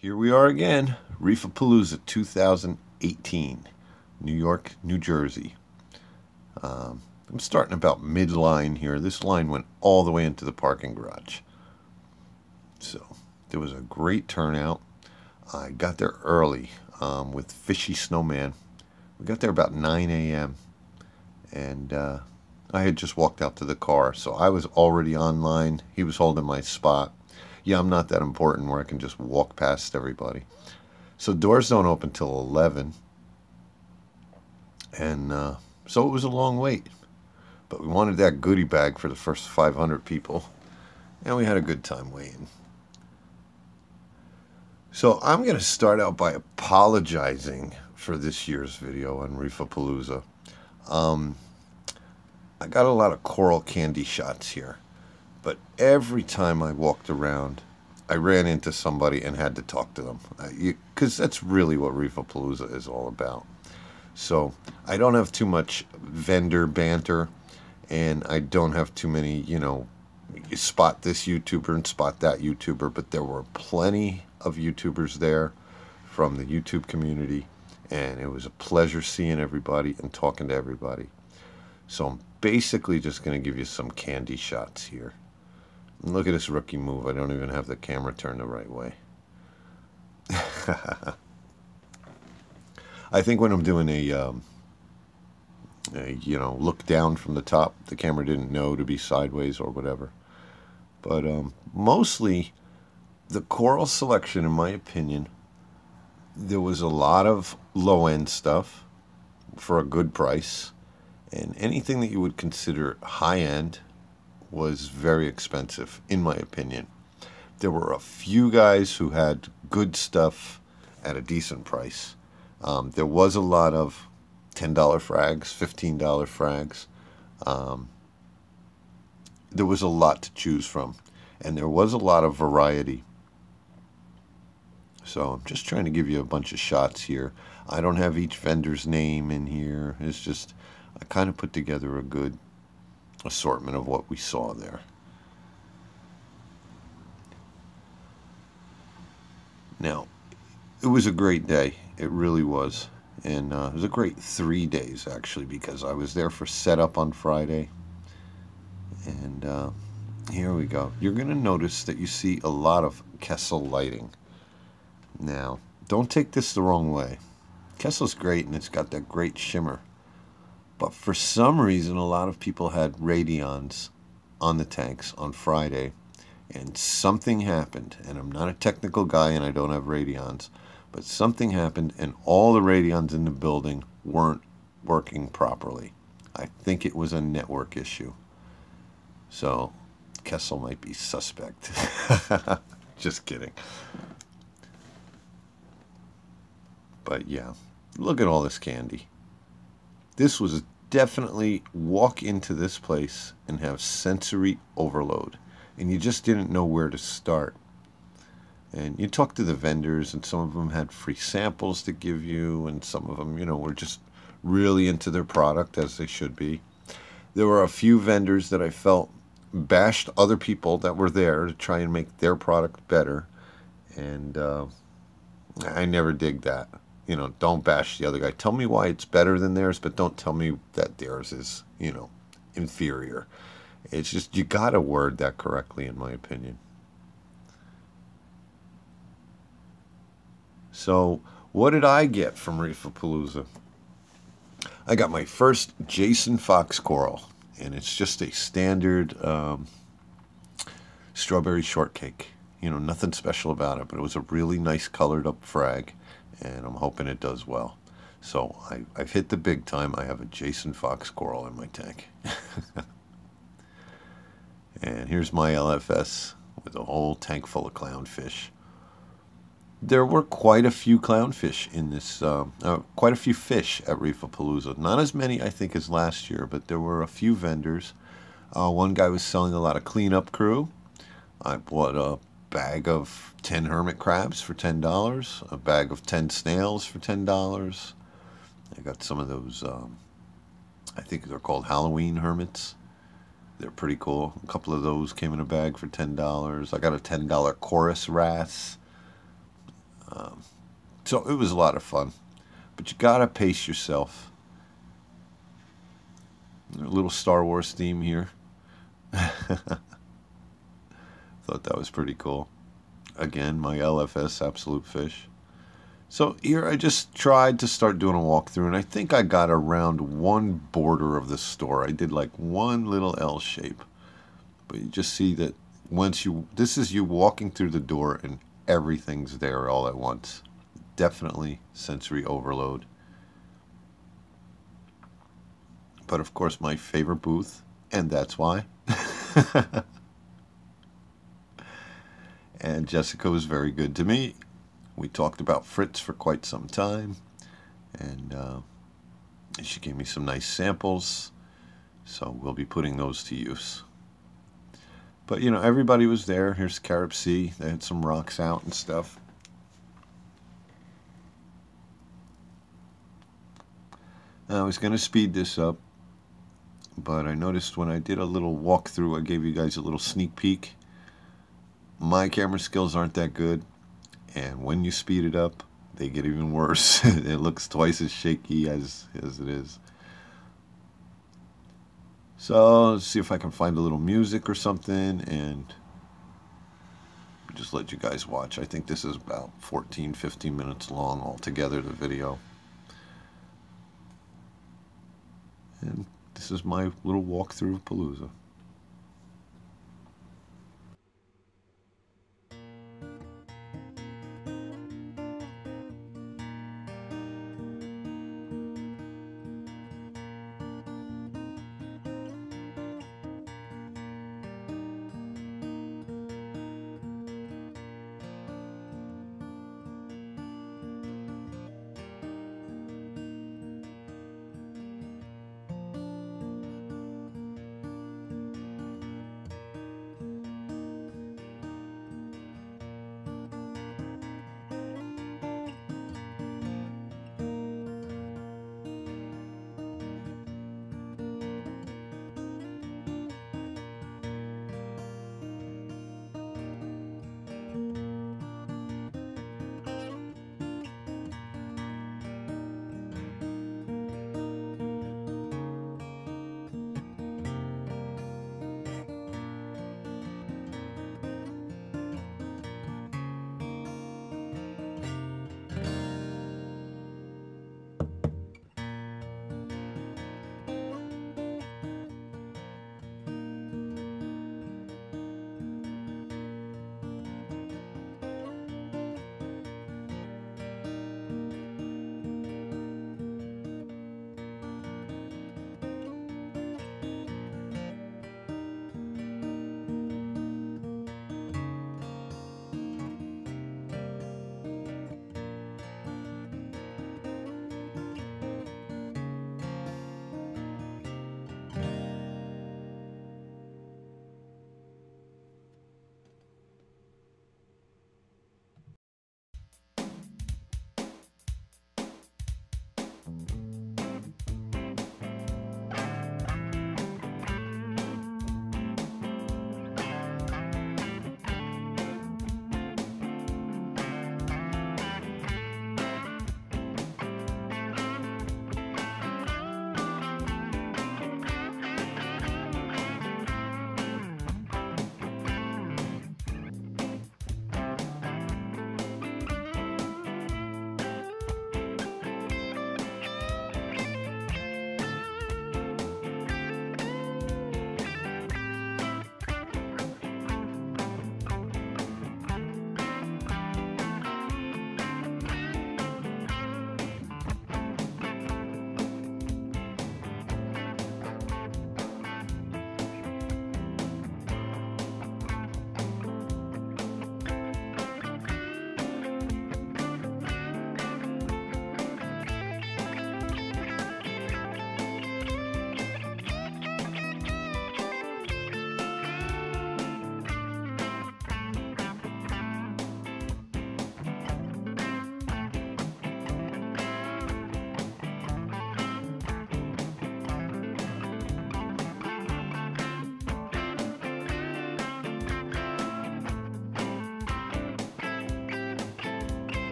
Here we are again, Reef A Palooza 2018, New York, New Jersey. I'm starting about mid-line here. This line went all the way into the parking garage. So there was a great turnout. I got there early with Fishy Snowman. We got there about 9 a.m. and I had just walked out to the car, so I was already online. He was holding my spot. Yeah, I'm not that important where I can just walk past everybody. So doors don't open till 11. And so it was a long wait. But we wanted that goodie bag for the first 500 people. And we had a good time waiting. So I'm going to start out by apologizing for this year's video on Reef A Palooza. I got a lot of coral candy shots here. But every time I walked around, I ran into somebody and had to talk to them. Because that's really what Reef A Palooza is all about. So I don't have too much vendor banter. And I don't have too many, you spot this YouTuber and spot that YouTuber. But there were plenty of YouTubers there from the YouTube community. And it was a pleasure seeing everybody and talking to everybody. So I'm basically just going to give you some candy shots here. And look at this rookie move. I don't even have the camera turned the right way. I think when I'm doing a look down from the top, the camera didn't know to be sideways or whatever. But mostly the coral selection, in my opinion, there was a lot of low-end stuff for a good price. And anything that you would consider high-end was very expensive, in my opinion. There were a few guys who had good stuff at a decent price. There was a lot of $10 frags, $15 frags. There was a lot to choose from. And there was a lot of variety. So I'm just trying to give you a bunch of shots here. I don't have each vendor's name in here. It's just, I kind of put together a good assortment of what we saw there. Now, it was a great day. It really was. And it was a great 3 days, actually, because I was there for setup on Friday. And here we go. You're going to notice that you see a lot of Kessel lighting. Now, don't take this the wrong way. Kessel's great, and it's got that great shimmer. But for some reason, a lot of people had radions on the tanks on Friday. And something happened. And I'm not a technical guy, and I don't have radions. But something happened, and all the radions in the building weren't working properly. I think it was a network issue. So, Kessel might be suspect. Just kidding. But yeah, look at all this candy. This was definitely walk into this place and have sensory overload. And you just didn't know where to start. And you talk to the vendors, and some of them had free samples to give you, and some of them, were just really into their product, as they should be. There were a few vendors that I felt bashed other people that were there to try and make their product better. And I never dig that. Don't bash the other guy. Tell me why it's better than theirs, but don't tell me that theirs is, inferior. It's just, you got to word that correctly, in my opinion. So, what did I get from Reef A Palooza? I got my first Jason Fox coral, and it's just a standard strawberry shortcake. Nothing special about it, but it was a really nice colored up frag, and I'm hoping it does well. So, I've hit the big time. I have a Jason Fox coral in my tank. And here's my LFS with a whole tank full of clownfish. There were quite a few clownfish in this, quite a few fish at Reef A Palooza. Not as many, I think, as last year, but there were a few vendors. One guy was selling a lot of cleanup crew. I bought a bag of 10 hermit crabs for $10, a bag of 10 snails for $10. I got some of those, I think they're called Halloween hermits. They're pretty cool. A couple of those came in a bag for $10. I got a $10 chorus wrasse. So it was a lot of fun. But you gotta pace yourself. A little Star Wars theme here. Thought that was pretty cool. Again, my LFS Absolute Fish. So here I just tried to start doing a walkthrough, and I think I got around one border of the store. I did like one little L shape. But you just see that this is you walking through the door and everything's there all at once. Definitely sensory overload. But of course, my favorite booth, and that's why. And Jessica was very good to me. We talked about Fritz for quite some time, and she gave me some nice samples, so we'll be putting those to use. But, you know, everybody was there. Here's Carib Sea. They had some rocks out and stuff. I was going to speed this up, but I noticed when I did a little walkthrough, I gave you guys a little sneak peek. My camera skills aren't that good, and when you speed it up, they get even worse. It looks twice as shaky as it is. So let's see if I can find a little music or something and just let you guys watch. I think this is about 14-15 minutes long altogether, the video. And this is my little walkthrough of Palooza.